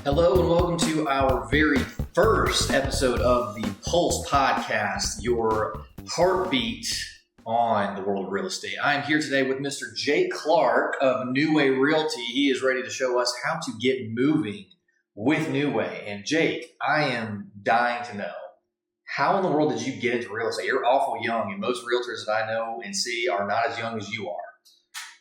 Hello and welcome to our very first episode of the Pulse Podcast, your heartbeat on the world of real estate. I am here today with Mr. Jake Clarke of NuWay Realty. He is ready to show us how to get moving with NuWay. And Jake, I am dying to know, how in the world did you get into real estate? You're awful young, and most realtors that I know and see are not as young as you are.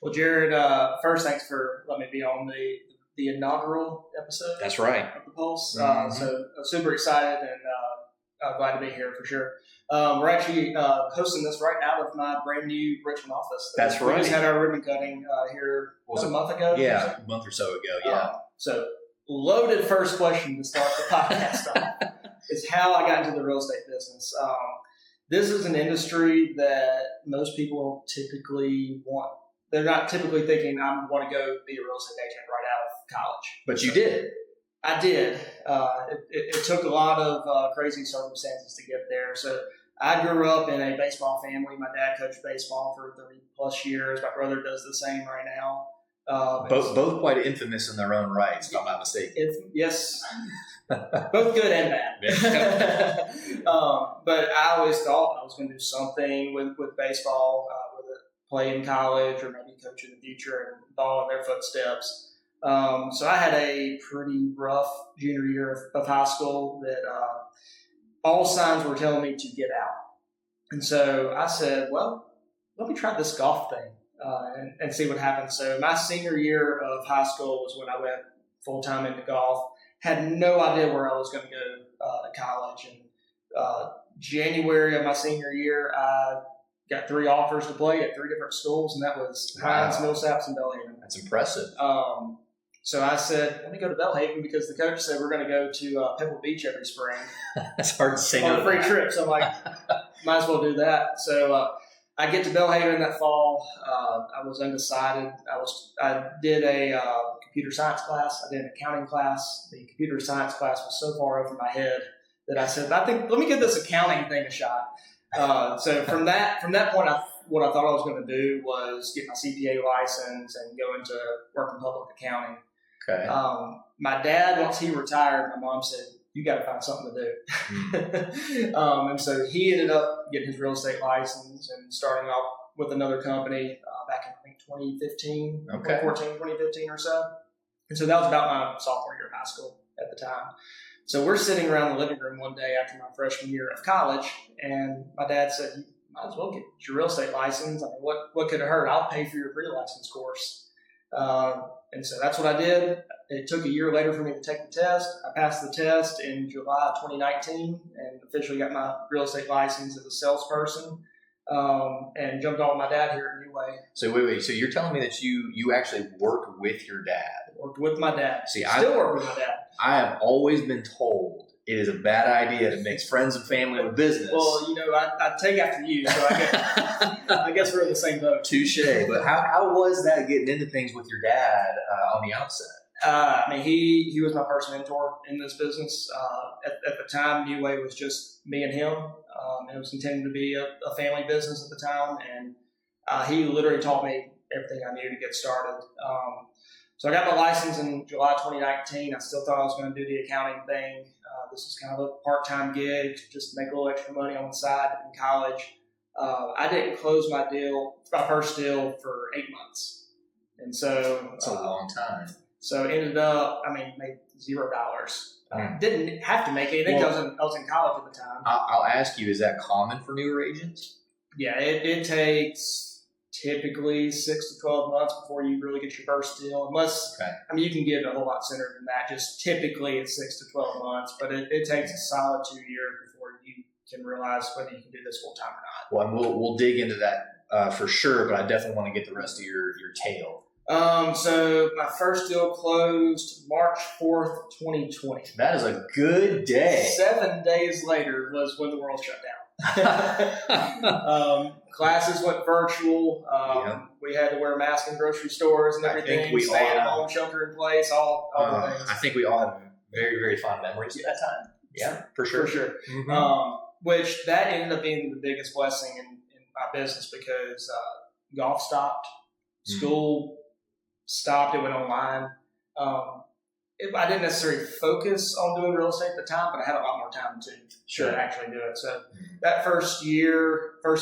Well, Jared, first, thanks for letting me be on the inaugural episode. That's right. Of the Pulse. So I'm super excited and glad to be here for sure. We're actually hosting this right out of my brand new Richmond office. That's right. We just had our ribbon cutting here a month ago. Yeah, a month or so ago, yeah. So loaded first question to start the podcast off is how I got into the real estate business. This is an industry that most people typically want. They're not typically thinking, I want to go be a real estate agent right out of college. But you did. I did. It took a lot of crazy circumstances to get there. So I grew up in a baseball family. My dad coached baseball for 30 plus years. My brother does the same right now. Both quite infamous in their own rights, if I'm not mistaken. Yes. Both good and bad. But I always thought I was going to do something with baseball, play in college or maybe coach in the future and follow in their footsteps. So I had a pretty rough junior year of high school that all signs were telling me to get out. And so I said, well, let me try this golf thing and see what happens. So my senior year of high school was when I went full-time into golf. Had no idea where I was going to go to college. And January of my senior year, I got 3 offers to play at 3 different schools, and that was Hines, Millsaps, and Belhaven. That's impressive. So I said, let me go to Belhaven because the coach said we're going to go to Pebble Beach every spring. That's hard to say. On a free trip. So I'm like, might as well do that. So I get to Belhaven that fall. I was undecided. I did a computer science class. I did an accounting class. The computer science class was so far over my head that I said, let me give this accounting thing a shot. So from that point, what I thought I was going to do was get my CPA license and go into work in public accounting. Okay. My dad, once he retired, my mom said, you got to find something to do. And so he ended up getting his real estate license and starting off with another company back in, I think, 2015, 2015 or so. And so that was about my sophomore year of high school at the time. So we're sitting around the living room one day after my freshman year of college, and my dad said, you might as well get your real estate license. I mean, what could it hurt? I'll pay for your pre-license course. And so that's what I did. It took a year later for me to take the test. I passed the test in July of 2019 and officially got my real estate license as a salesperson and jumped on with my dad here at NuWay. So wait. So you're telling me that you actually worked with your dad? Worked with my dad. Still work with my dad. I have always been told it is a bad idea to mix friends and family with business. Well, I take after you, so I guess we're in the same boat. Touche. But how was that getting into things with your dad on the outset? I mean, he was my first mentor in this business. At the time, NuWay was just me and him. It was intended to be a family business at the time, and he literally taught me everything I knew to get started. So I got my license in July 2019. I still thought I was going to do the accounting thing. This was kind of a part-time gig, just to make a little extra money on the side in college. I didn't close my first deal for 8 months. And so that's a long time. So ended up, made $0. Didn't have to make anything. I was in college at the time. I'll ask you, is that common for newer agents? Yeah, it takes typically 6 to 12 months before you really get your first deal. Unless, you can get a whole lot sooner than that. Just typically it's 6 to 12 months, but it takes a solid 2 years before you can realize whether you can do this full time or not. Well, and we'll dig into that for sure, but I definitely want to get the rest of your tale. So my first deal closed March 4th, 2020. That is a good day. 7 days later was when the world shut down. Classes went virtual. We had to wear masks in grocery stores and everything. I think we stay at home, shelter in place, all the things. I think we all have very, very fond memories of that time. Yeah, for sure. Mm-hmm. Which that ended up being the biggest blessing in my business because golf stopped, school stopped, it went online. I didn't necessarily focus on doing real estate at the time, but I had a lot more time to actually do it. So that first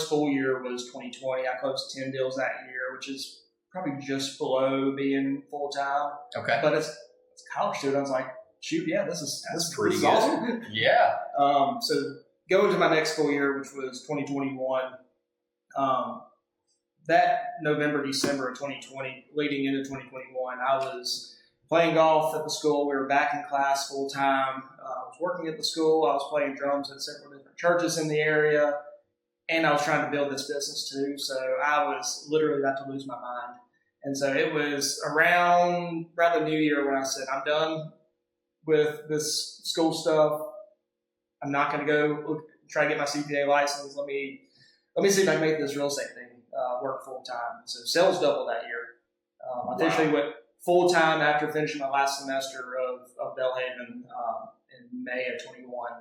full year was 2020. I closed 10 deals that year, which is probably just below being full time. Okay. But it's a college student. I was like, shoot, yeah, this is pretty good. Awesome. Yeah. So going to my next full year, which was 2021, that November, December of 2020, leading into 2021, I was playing golf at the school. We were back in class full time. I was working at the school. I was playing drums at several different churches in the area. And I was trying to build this business too. So I was literally about to lose my mind. And so it was around the new year when I said, I'm done with this school stuff. I'm not going to go try to get my CPA license. Let me see if I can make this real estate thing work full time. So sales doubled that year. I officially went full time after finishing my last semester of Belhaven in May of 21.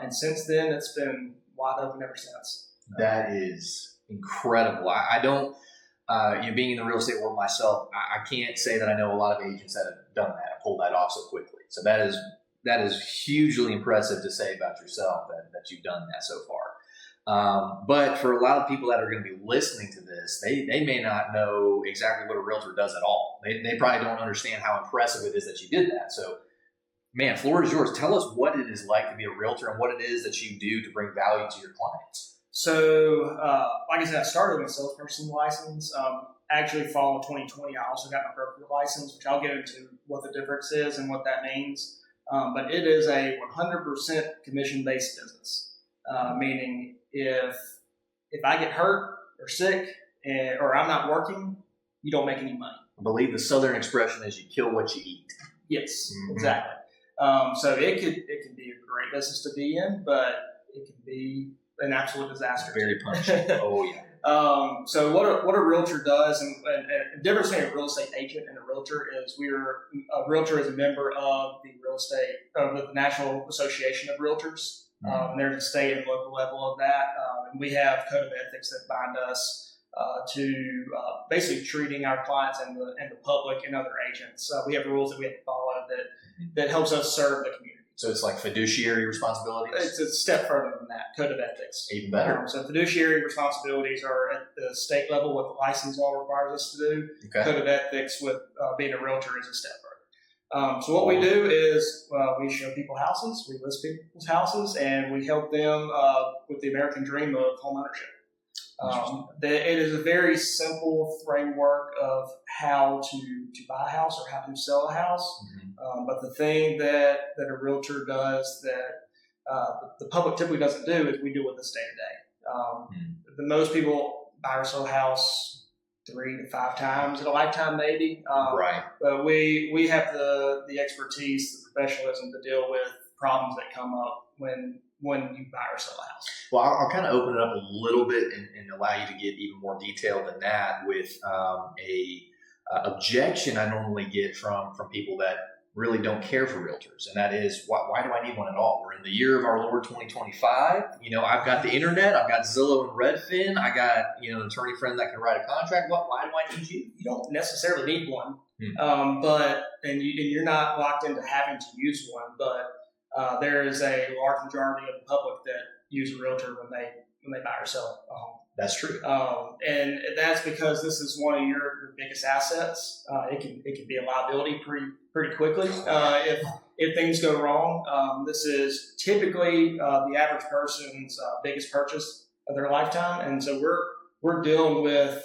And since then, it's been wide open ever since. That is incredible. I don't, being in the real estate world myself, I can't say that I know a lot of agents that have done that, pulled that off so quickly. So that is hugely impressive to say about yourself that you've done that so far. But for a lot of people that are going to be listening to this, they may not know exactly what a realtor does at all. They probably don't understand how impressive it is that you did that. So, man, floor is yours. Tell us what it is like to be a realtor and what it is that you do to bring value to your clients. So, like I said, I started with a salesperson license. Actually, fall of 2020, I also got my broker license, which I'll get into what the difference is and what that means. But it is a 100% commission-based business, meaning if I get hurt or sick or I'm not working, you don't make any money. I believe the Southern expression is you kill what you eat. Yes, exactly. So it could be a great business to be in, but it can be an absolute disaster. Very punchy. Oh yeah. So what a realtor does, and the difference between a real estate agent and a realtor is a realtor is a member of the National Association of Realtors. There's a state and local level of that, and we have code of ethics that bind us to basically treating our clients and the public and other agents. We have rules that we have to follow that helps us serve the community. So it's like fiduciary responsibilities? It's a step further than that, code of ethics. Even better. So fiduciary responsibilities are at the state level, what the license law requires us to do. Okay. Code of ethics with being a realtor is a step further. So what we do is we show people houses, we list people's houses, and we help them with the American dream of home ownership. It is a very simple framework of how to buy a house or how to sell a house. But the thing that a realtor does that the public typically doesn't do is we do it this day to day. The most people buy or sell a house 3 to 5 times in a lifetime, maybe. Right. But we have the expertise, the professionalism to deal with problems that come up when you buy or sell a house. Well, I'll kind of open it up a little bit and allow you to get even more detail than that with a objection I normally get from people that really don't care for realtors, and that is, why do I need one at all? We're in the year of our Lord 2025. I've got the internet, I've got Zillow and Redfin, I got an attorney friend that can write a contract. Why do I need you? You don't necessarily need one, but you're not locked into having to use one. But there is a large majority of the public that use a realtor when they buy or sell a home. That's true. And that's because this is one of your biggest assets. It can be a liability pretty quickly if things go wrong. This is typically the average person's biggest purchase of their lifetime, and so we're dealing with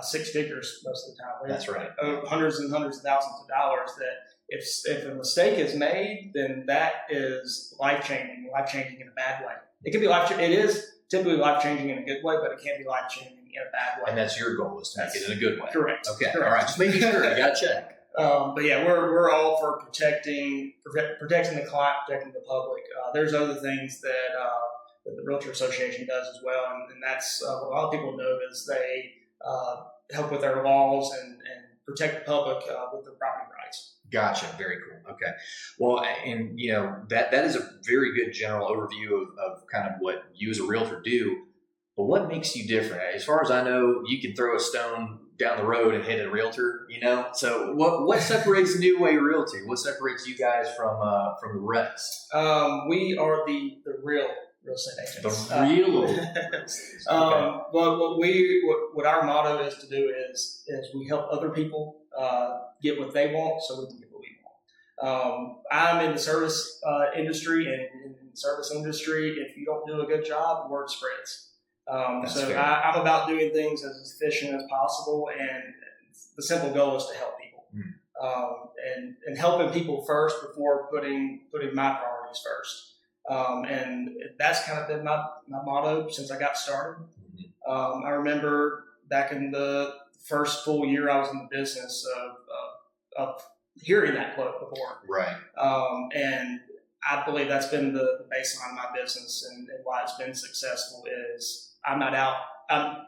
6 figures most of the time. That's right. Hundreds and hundreds of thousands of dollars that if a mistake is made, then that is life-changing in a bad way. It can be it is typically life-changing in a good way, but it can't be life-changing in a bad way. And that's your goal, is to make it in a good way. Correct. Okay. Correct. All right. Just making sure. I got to check. But yeah, we're all for protecting the client, protecting the public. There's other things that the Realtor Association does as well, and that's what a lot of people know is they help with their laws and protect the public with their property rights. Gotcha. Very cool. Okay. Well, and that is a very good general overview of kind of what you as a realtor do. But what makes you different? As far as I know, you can throw a stone down the road and hit a realtor, So what separates NuWay Realty? What separates you guys from the rest? We are the real estate agents. The real. What our motto is to do is we help other people get what they want, so we can get what we want. I'm in the service industry, and in the service industry, if you don't do a good job, word spreads. I'm about doing things as efficient as possible, and the simple goal is to help people, and helping people first before putting my priorities first. And that's kind of been my motto since I got started. I remember back in the first full year I was in the business of hearing that quote before. Right. And I believe that's been the baseline of my business, and why it's been successful is I'm not out.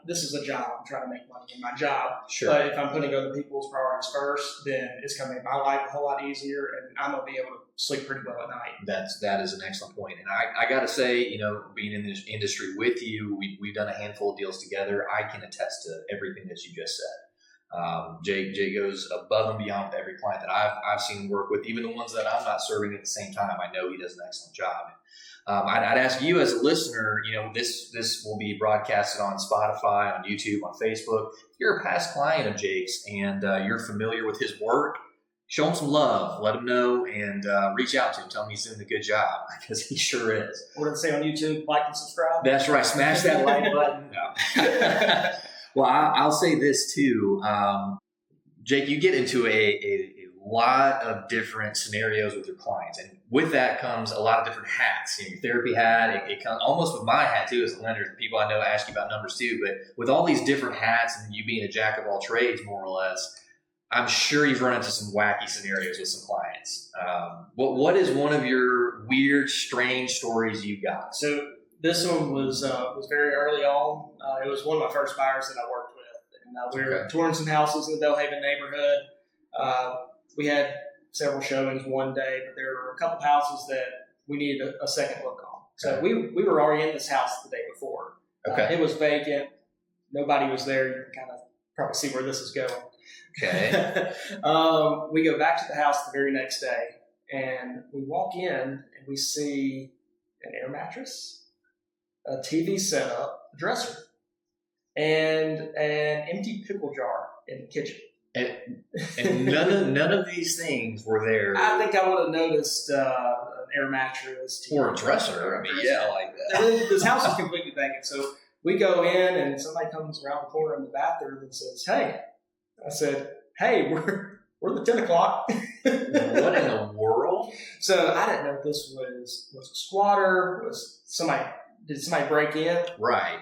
This is a job. I'm trying to make money in my job. Sure. But if I'm putting other people's priorities first, then it's going to make my life a whole lot easier, and I'm going to be able to sleep pretty well at night. That is an excellent point. And I got to say, being in this industry with you, we've done a handful of deals together. I can attest to everything that you just said. Jay goes above and beyond with every client that I've seen work with, even the ones that I'm not serving at the same time. I know he does an excellent job. I'd ask you as a listener, this will be broadcasted on Spotify, on YouTube, on Facebook. If you're a past client of Jake's and you're familiar with his work, show him some love, let him know, and reach out to him. Tell him he's doing a good job, because he sure is. What did it say on YouTube? Like and subscribe? That's right. Smash that like button. No. Well, I'll say this too. Jake, you get into a lot of different scenarios with your clients, and with that comes a lot of different hats. Your therapy hat, it comes almost with my hat too as a lender. People I know ask you about numbers too, but with all these different hats and you being a jack of all trades, more or less, I'm sure you've run into some wacky scenarios with some clients. What is one of your weird, strange stories you got? So this one was very early on. It was one of my first buyers that I worked with, and we were touring some houses in the Belhaven neighborhood. We had several showings one day, but there were a couple houses that we needed a second look on. So we were already in this house the day before. Okay. It was vacant. Nobody was there. You can kind of probably see where this is going. Okay. We go back to the house the very next day, and we walk in and we see an air mattress, a TV setup, a dresser, and an empty pickle jar in the kitchen. And none of these things were there. I think I would have noticed an air mattress. Or a dresser. I mean, yeah, like that. This house is completely vacant. So we go in, and somebody comes around the corner in the bathroom and says, "Hey." I said, "Hey, we're the 10 o'clock." What in the world? So I didn't know if this was a squatter. Did somebody break in? Right.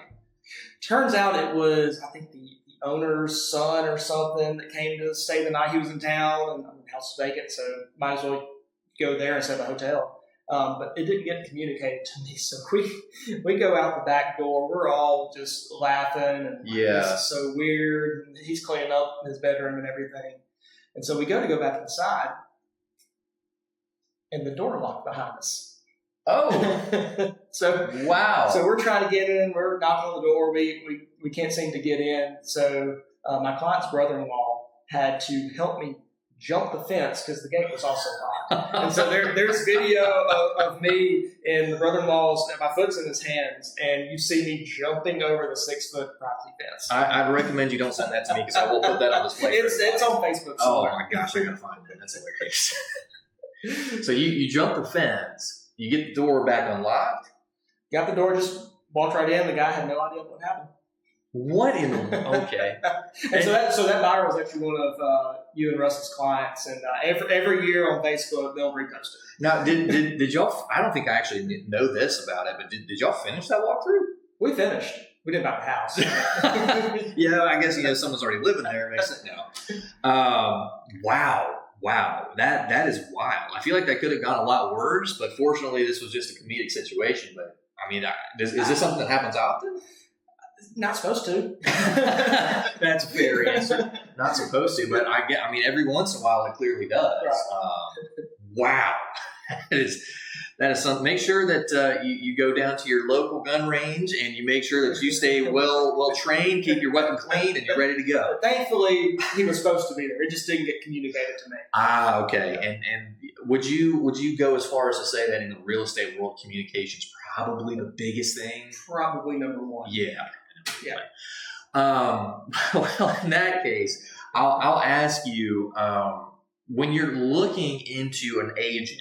Turns out it was, I think, the owner's son or something that came to stay the night. He was in town, and the house was vacant, so might as well go there instead of a hotel. But it didn't get communicated to me, so we go out the back door. We're all just laughing, and this is so weird. And he's cleaning up his bedroom and everything, and so we go back inside, and the door locked behind us. Oh, so wow! So we're trying to get in. We're knocking on the door. We can't seem to get in. So my client's brother-in-law had to help me jump the fence because the gate was also locked. And so there's video of me and the brother-in-law's. My foot's in his hands, and you see me jumping over the 6-foot property fence. I recommend you don't send that to me because I will put that on display. It's on Facebook. Oh my gosh, I gotta find it. That's hilarious. So you jump the fence. You get the door back unlocked? Got the door, just walked right in. The guy had no idea what happened. What in the... Okay. And so that buyer was actually one of you and Russ's clients. And every year on Facebook, they'll repost it. Now, did y'all... I don't think I actually know this about it, but did y'all finish that walkthrough? We finished. We didn't buy the house. Yeah, I guess, someone's already living there. Makes sense now. Wow, that is wild. I feel like that could have gone a lot worse, but fortunately, this was just a comedic situation. But I mean, is this something that happens often? Not supposed to. That's a fair answer. Not supposed to, but every once in a while it clearly does. Right. Wow, That is something. Make sure that you go down to your local gun range and you make sure that you stay well trained, keep your weapon clean, and you're ready to go. Thankfully, he was supposed to be there. It just didn't get communicated to me. Okay. And would you go as far as to say that in the real estate world, communication is probably the biggest thing? Probably number one. Yeah. Yeah. Well, in that case, I'll ask you, when you're looking into an agent,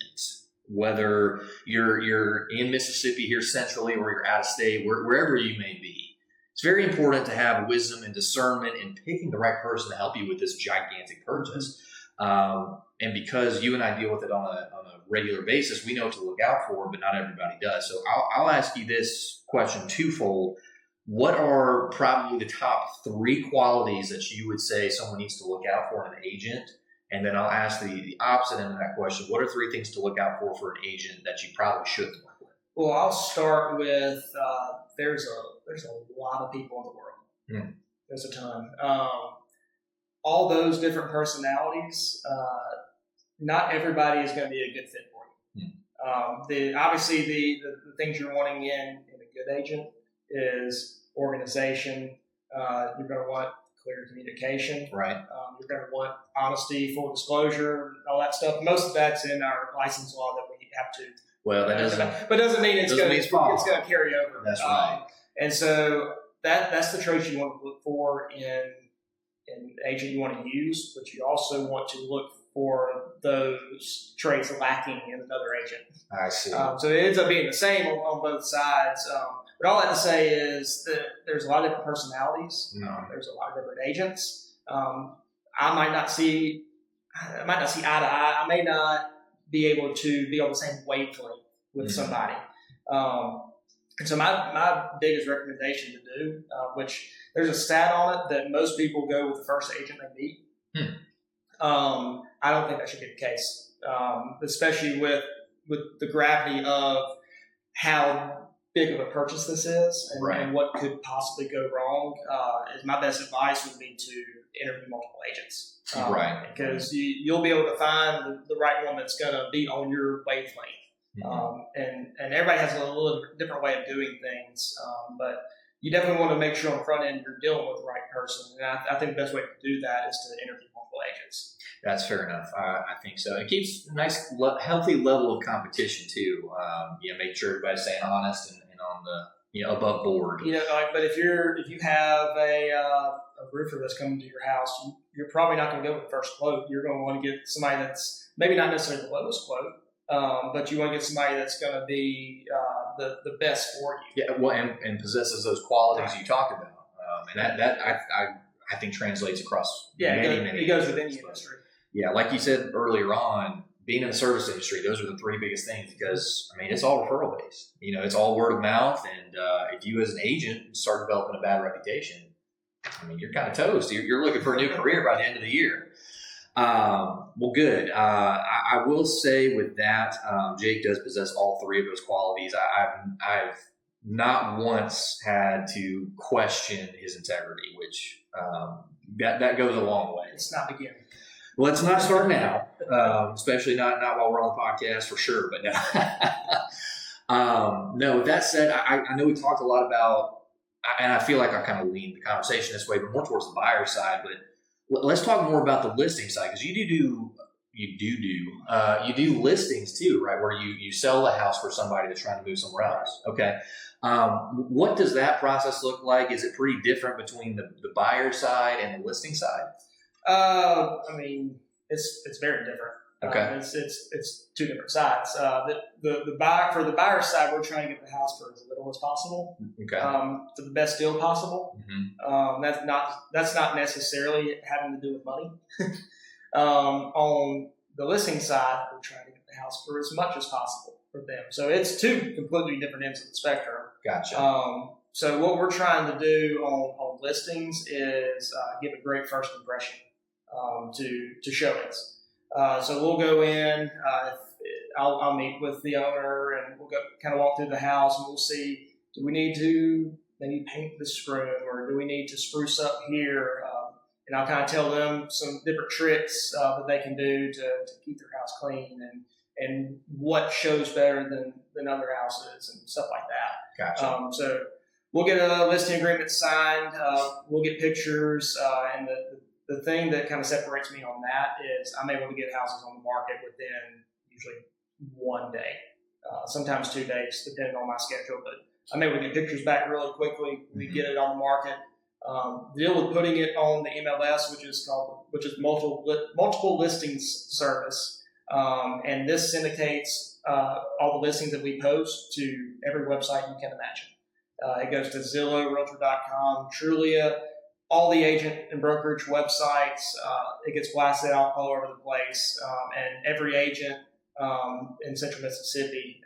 whether you're in Mississippi here centrally or you're out of state, wherever you may be, it's very important to have wisdom and discernment in picking the right person to help you with this gigantic purchase. And because you and I deal with it on a regular basis, we know what to look out for, but not everybody does. So I'll ask you this question twofold. What are probably the top 3 qualities that you would say someone needs to look out for in an agent? And then I'll ask the opposite end of that question. What are 3 things to look out for an agent that you probably shouldn't work with? Well, I'll start with there's a lot of people in the world. There's a ton. All those different personalities, not everybody is going to be a good fit for you. Obviously, the things you're wanting in a good agent is organization. You're going to want clear communication. Right. You're going to want honesty, full disclosure, all that stuff. Most of that's in our license law that we have to. Well, that doesn't mean it's going to carry over. That's right. And so that's the traits you want to look for in an agent you want to use, but you also want to look for those traits lacking in another agent. I see. So it ends up being the same on both sides. But all I have to say is that there's a lot of different personalities. There's a lot of different agents. I might not see eye to eye. I may not be able to be on the same wavelength with somebody. And so my biggest recommendation to do, which there's a stat on it that most people go with the first agent they meet. I don't think that should be the case, especially with the gravity of how big of a purchase this is and what could possibly go wrong. Is my best advice would be to interview multiple agents. Because you'll be able to find the right one that's going to be on your wavelength. And everybody has a little different way of doing things. But you definitely want to make sure on the front end you're dealing with the right person. And I think the best way to do that is to interview multiple agents. That's fair enough. I think so. It keeps a nice, healthy level of competition too. Make sure everybody's staying honest and on the above board. But if you have a roofer that's coming to your house, you're probably not going to go with the first quote. You're going to want to get somebody that's maybe not necessarily the lowest quote, but you want to get somebody that's going to be the best for you. Yeah, well, and possesses those qualities you talked about, and that I think translates across many. It goes with any industry. Yeah, like you said earlier on, being in the service industry, those are the 3 biggest things because, it's all referral based. It's all word of mouth. And if you as an agent start developing a bad reputation, you're kind of toast. You're looking for a new career by the end of the year. Well, good. I will say with that, Jake does possess all 3 of those qualities. I've not once had to question his integrity, which that goes a long way. It's not beginning. Well, let's not start now, especially not while we're on the podcast for sure. But no, with that said, I know we talked a lot about, and I feel like I kind of leaned the conversation this way, but more towards the buyer side. But let's talk more about the listing side because you do listings too, right? Where you sell the house for somebody that's trying to move somewhere else. Okay. What does that process look like? Is it pretty different between the buyer side and the listing side? It's very different. Okay. It's 2 different sides. The buyer, for the buyer side, we're trying to get the house for as little as possible. Okay. For the best deal possible. Mm-hmm. That's not necessarily having to do with money. On the listing side, we're trying to get the house for as much as possible for them. So it's 2 completely different ends of the spectrum. Gotcha. So what we're trying to do on listings is give a great first impression to showings. So we'll go in. I'll meet with the owner and we'll go kind of walk through the house and we'll see, do we need to maybe paint this room or do we need to spruce up here? And I'll kind of tell them some different tricks that they can do to keep their house clean and what shows better than other houses and stuff like that. Gotcha. So we'll get a listing agreement signed. We'll get pictures, and the thing that kind of separates me on that is I'm able to get houses on the market within usually 1 day, sometimes 2 days, depending on my schedule. But I'm able to get pictures back really quickly. We get it on the market. Deal with putting it on the MLS, which is multiple listings service, and this syndicates all the listings that we post to every website you can imagine. It goes to Zillow, Realtor.com, Trulia, all the agent and brokerage websites. It gets blasted out all over the place, and every agent in Central Mississippi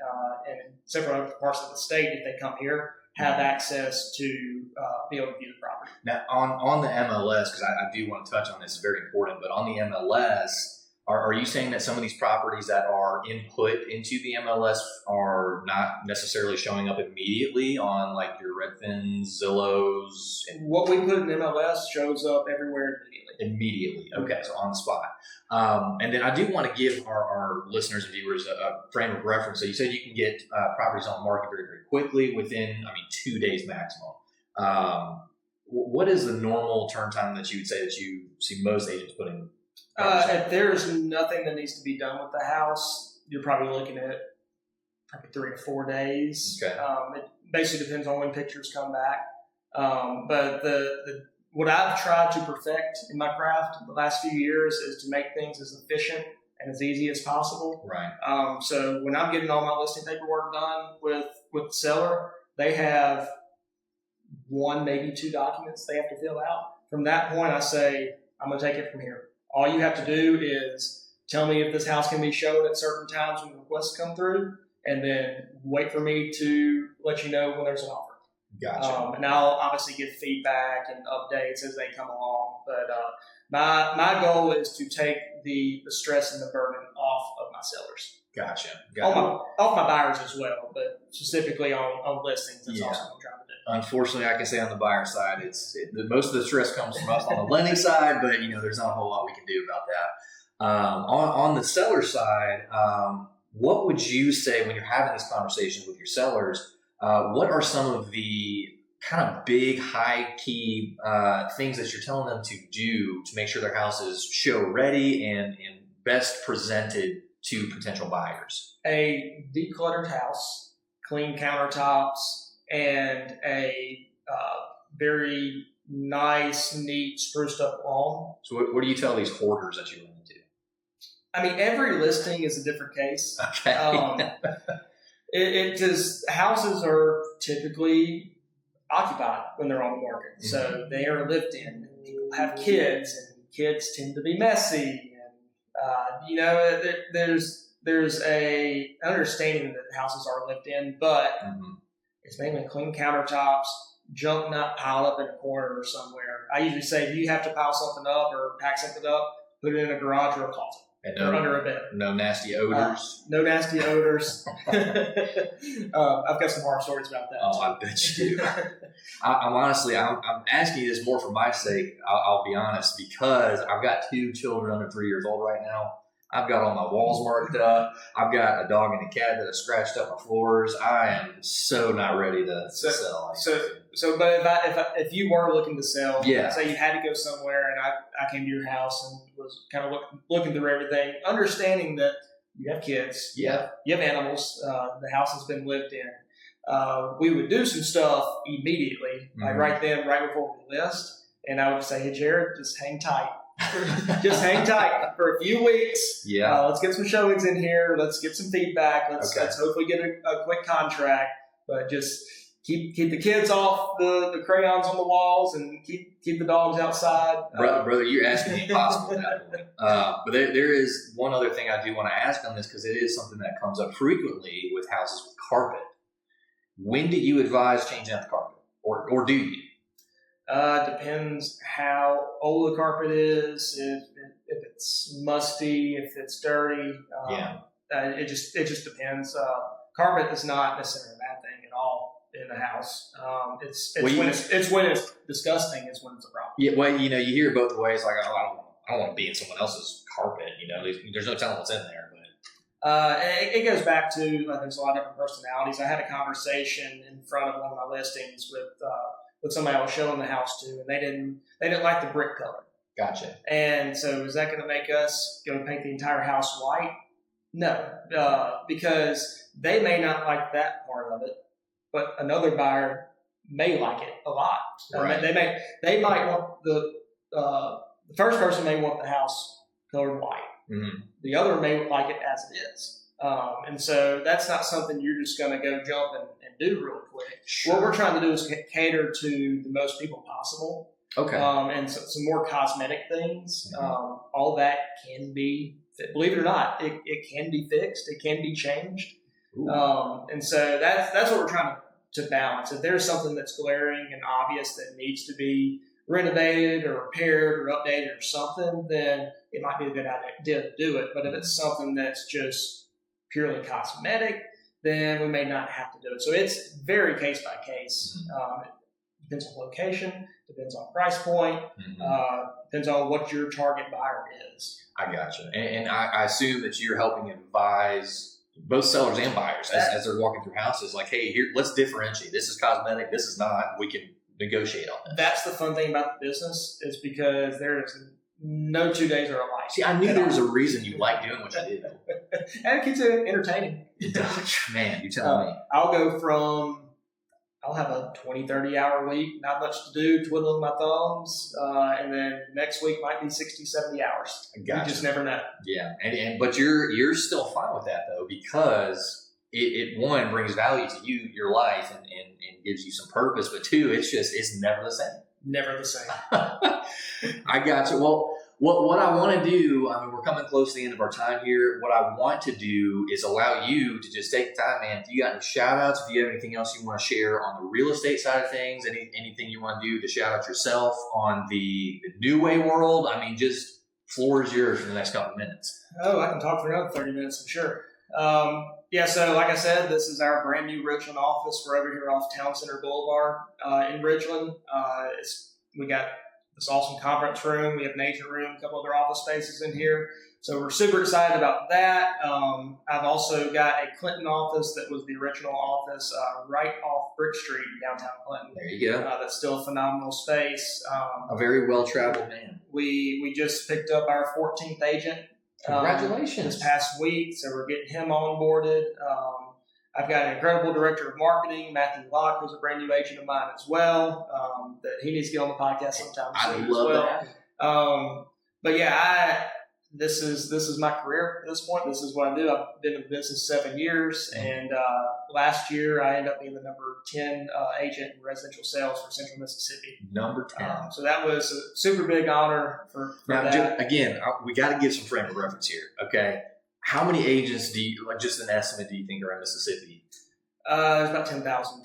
and in several other parts of the state, if they come here, have access to be able to view the property. Now, on the MLS, because I do want to touch on this, it's very important, but on the MLS, are you saying that some of these properties that are input into the MLS are not necessarily showing up immediately on like your Redfins, Zillows? What we put in MLS shows up everywhere Immediately. Okay, so on the spot. And then I do want to give our listeners and viewers a frame of reference. So you said you can get properties on the market very, very quickly within, 2 days maximum. What is the normal turn time that you would say that you see most agents putting? If there's nothing that needs to be done with the house, you're probably looking at probably 3 to 4 days. Okay. It basically depends on when pictures come back. But what I've tried to perfect in my craft the last few years is to make things as efficient and as easy as possible. Right. So when I'm getting all my listing paperwork done with the seller, they have 1, maybe 2 documents they have to fill out. From that point, I say, I'm going to take it from here. All you have to do is tell me if this house can be showed at certain times when the requests come through, and then wait for me to let you know when there's an offer. Gotcha. And I'll obviously give feedback and updates as they come along. But my goal is to take the stress and the burden off of my sellers. Gotcha. Off my buyers as well, but specifically on listings. That's also what I'm trying to do. Unfortunately, I can say on the buyer side, most of the stress comes from us on the lending side, but there's not a whole lot we can do about that. On the seller side, what would you say when you're having these conversations with your sellers? What are some of the kind of big, high-key things that you're telling them to do to make sure their house is show-ready and best presented to potential buyers? A decluttered house, clean countertops, and a very nice, neat, spruced-up lawn. So what do you tell these hoarders that you run into? Every listing is a different case. Okay. It just houses are typically occupied when they're on the market, so they are lived in. And people have kids, and kids tend to be messy. And there's a understanding that houses are lived in, but it's mainly clean countertops, junk not piled up in a corner or somewhere. I usually say, if you have to pile something up or pack something up, put it in a garage or a closet. And or under a bed. No nasty odors. No nasty odors. I've got some horror stories about that. Oh, I bet you do. I'm asking you this more for my sake. I'll be honest, because I've got 2 children under 3 years old right now. I've got all my walls marked up. I've got a dog and a cat that have scratched up my floors. I am so not ready to sell. But if you were looking to sell, yeah. Say you had to go somewhere, and I came to your house and was kind of looking through everything, understanding that you have kids, you have animals, the house has been lived in. We would do some stuff immediately, like right before we list, and I would say, hey, Jared, just hang tight. Just hang tight for a few weeks. Yeah. Let's get some showings in here. Let's get some feedback. Let's hopefully get a quick contract. But just keep the kids off the crayons on the walls and keep the dogs outside. Brother, you're asking the impossible at that point. But there is one other thing I do want to ask on this, because it is something that comes up frequently with houses with carpet. When do you advise changing out the carpet, or do you? Depends how old the carpet is, if it's musty, if it's dirty. It just depends. Carpet is not necessarily a bad thing at all in the house. It's when it's disgusting is when it's a problem. Yeah, well, you hear both ways. Like, I don't want to be in someone else's carpet. There's no telling what's in there. And it goes back to there's a lot of different personalities. I had a conversation in front of one of my listings with somebody I was showing the house to, and they didn't like the brick color. Gotcha. And so, is that going to make us go paint the entire house white? No, because they may not like that part of it, but another buyer may like it a lot. Right. They might want the first person may want the house colored white. Mm-hmm. The other may like it as it is. And so that's not something you're just going to go jump and do really quick. Sure. What we're trying to do is cater to the most people possible. Okay. And so, some more cosmetic things. All that can be, believe it or not, it can be fixed. It can be changed. And so that's what we're trying to balance. If there's something that's glaring and obvious that needs to be renovated or repaired or updated or something, then it might be a good idea to do it. But if it's something that's just purely cosmetic, then we may not have to do it. So it's very case by case. It depends on location, depends on price point, depends on what your target buyer is. I gotcha. And I assume that you're helping advise both sellers and buyers as they're walking through houses, like, hey, here, let's differentiate. This is cosmetic. This is not. We can negotiate on this. That's the fun thing about the business, is because there's no 2 days are alike. See, I knew there was a reason you like doing what you did. And it keeps it entertaining. Man, you tell me. I'll have a 20, 30 hour week, not much to do, twiddling my thumbs, and then next week might be 60, 70 hours. Gotcha. You just never know. Yeah, but you're still fine with that, though, because it one, brings value to you, your life, and gives you some purpose, but two, it's never the same. Never the same. I gotcha. Well, what I want to do, I mean, we're coming close to the end of our time here. What I want to do is allow you to just take the time, man. If you got any shout outs, if you have anything else you want to share on the real estate side of things, anything you want to do to shout out yourself on the NuWay world, I mean, just floor is yours for the next couple of minutes. Oh, I can talk for another 30 minutes for sure. So like I said, this is our brand new Richland office. We're over here off Town Center Boulevard in Richland. We got this awesome conference room. We have an agent room, a couple other office spaces in here. So we're super excited about that. I've also got a Clinton office that was the original office right off Brick Street in downtown Clinton. There you go. That's still a phenomenal space. A very well-traveled man. We just picked up our 14th agent. Congratulations. This past week, so we're getting him onboarded. I've got an incredible director of marketing, Matthew Locke, who's a brand new agent of mine as well, that he needs to get on the podcast sometime soon. I love that. But yeah, this is my career at this point. This is what I do. I've been in the business 7 years, and last year I ended up being the number 10 agent in residential sales for Central Mississippi. Number 10. So that was a super big honor for now, that. Again, we got to give some frame of reference here, okay? How many agents just an estimate, do you think are in Mississippi? There's about 10,000.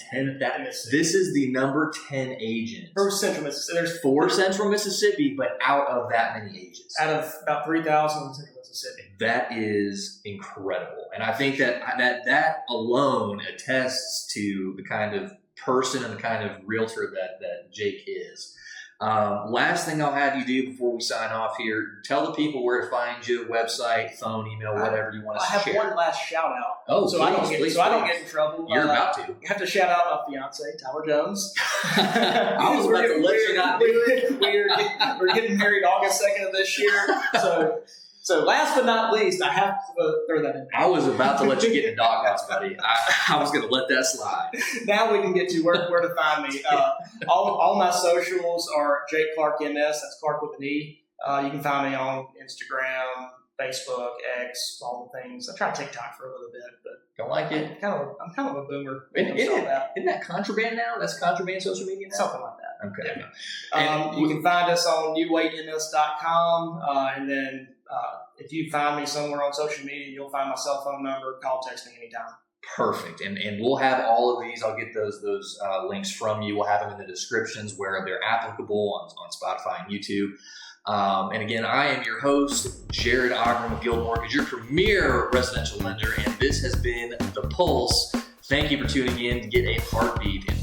This is the number 10 agent. For Central Mississippi. There's for Central Mississippi, but out of that many agents. Out of about 3,000 in Central Mississippi. That is incredible. And I think that alone attests to the kind of person and the kind of realtor that Jake is. Last thing I'll have you do before we sign off here, tell the people where to find you, website, phone, email, whatever you want to share. I have one last shout out. Oh, so please, I don't get in trouble. You're about to. I have to shout out my fiance, Tyler Jones. I was about to let you not do it. We're getting married August 2nd of this year. So last but not least, I have to throw that in there. I was about to let you get in the doghouse, buddy. I was going to let that slide. Now we can get to where to find me. All my socials are Jake Clarke MS. That's Clarke with an E. You can find me on Instagram, Facebook, X, all the things. I tried TikTok for a little bit, but don't like it. I'm kind of a boomer. Isn't that contraband now? That's contraband social media now? Something like that. Okay. Yeah. You can find us on NuWayMS.com, and then if you find me somewhere on social media, you'll find my cell phone number. Call, text me anytime. Perfect. And we'll have all of these. I'll get those links from you. We'll have them in the descriptions where they're applicable on Spotify and YouTube. And again, I am your host, Jared Ogren with Guild Mortgage, your premier residential lender, and this has been The Pulse. Thank you for tuning in to get a heartbeat in